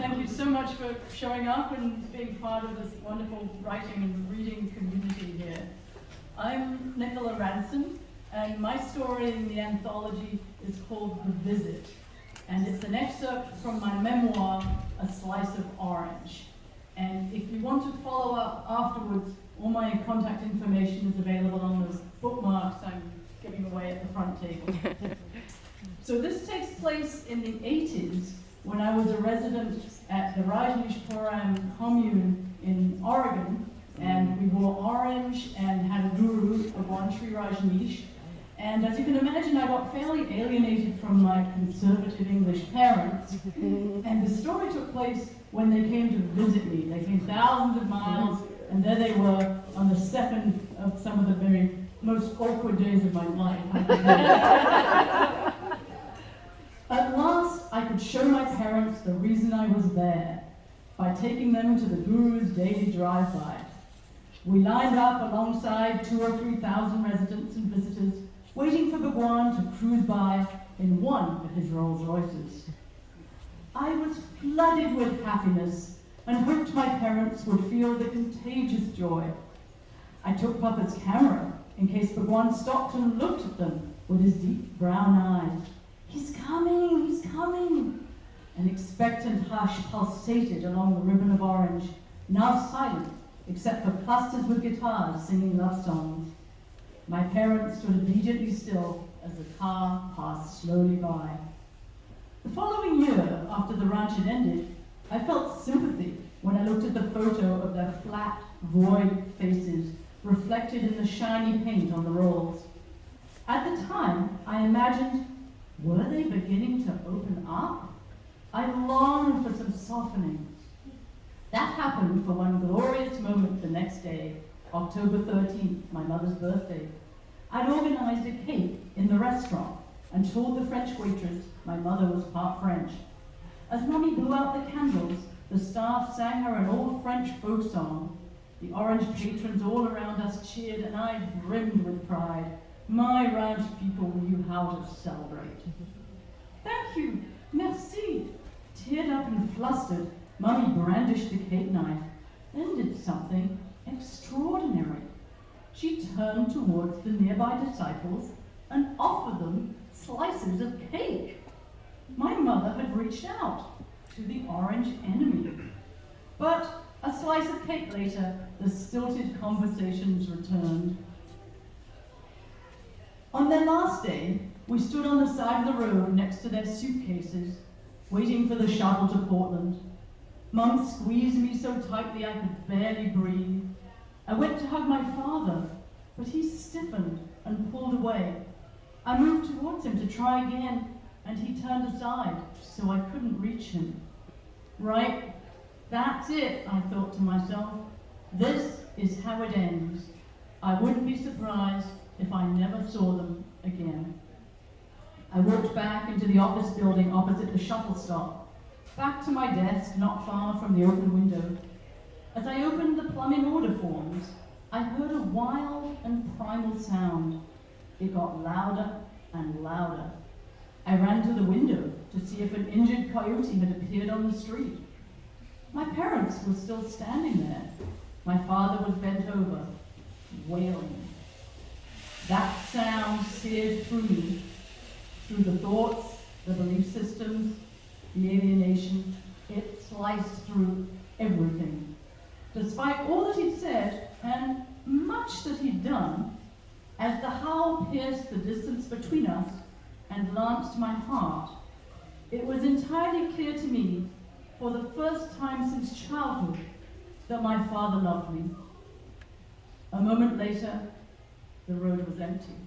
thank you so much for showing up and being part of this wonderful writing and reading community here. I'm Nicola Ranson, and my story in the anthology is called The Visit, and it's an excerpt from my memoir, A Slice of Orange. And if you want to follow up afterwards, all my contact information is available on those bookmarks I'm giving away at the front table. So this takes place in the 80s, when I was a resident at the Rajneeshpuram commune in Oregon, and we wore orange and had a guru, Bhagwan Sri Rajneesh. And as you can imagine, I got fairly alienated from my conservative English parents. And the story took place when they came to visit me. They came thousands of miles, and there they were on the second of some of the very most awkward days of my life. At last, I could show my parents the reason I was there by taking them to the Guru's daily drive-by. We lined up alongside 2,000 or 3,000 residents and visitors, waiting for Bhagwan to cruise by in one of his Rolls Royces. I was flooded with happiness and hoped my parents would feel the contagious joy. I took Papa's camera in case Bhagwan stopped and looked at them with his deep brown eyes. "He's coming, he's coming!" An expectant hush pulsated along the ribbon of orange, now silent, except for clusters with guitars singing love songs. My parents stood obediently still as the car passed slowly by. The following year, after the ranch had ended, I felt sympathy when I looked at the photo of their flat, void faces reflected in the shiny paint on the rolls. At the time, I imagined, were they beginning to open up? I longed for some softening. That happened for one glorious moment the next day, October 13th, my mother's birthday. I'd organized a cake in the restaurant and told the French waitress my mother was part French. As Mommy blew out the candles, the staff sang her an old French folk song. The orange patrons all around us cheered, and I brimmed with pride. My ranch people knew how to celebrate. "Thank you, merci." Teared up and flustered, Mummy brandished the cake knife, then did something extraordinary. She turned towards the nearby disciples and offered them slices of cake. My mother had reached out to the orange enemy. But a slice of cake later, the stilted conversations returned. On their last day, we stood on the side of the road next to their suitcases, waiting for the shuttle to Portland. Mum squeezed me so tightly I could barely breathe. I went to hug my father, but he stiffened and pulled away. I moved towards him to try again, and he turned aside, so I couldn't reach him. Right, that's it, I thought to myself. This is how it ends. I wouldn't be surprised if I never saw them again. I walked back into the office building opposite the shuttle stop, back to my desk not far from the open window. As I opened the plumbing order forms, I heard a wild and primal sound. It got louder and louder. I ran to the window to see if an injured coyote had appeared on the street. My parents were still standing there. My father was bent over, wailing. That sound seared through me, through the thoughts, the belief systems, the alienation. It sliced through everything. Despite all that he'd said, and much that he'd done, as the howl pierced the distance between us and lanced my heart, it was entirely clear to me, for the first time since childhood, that my father loved me. A moment later, the road was empty.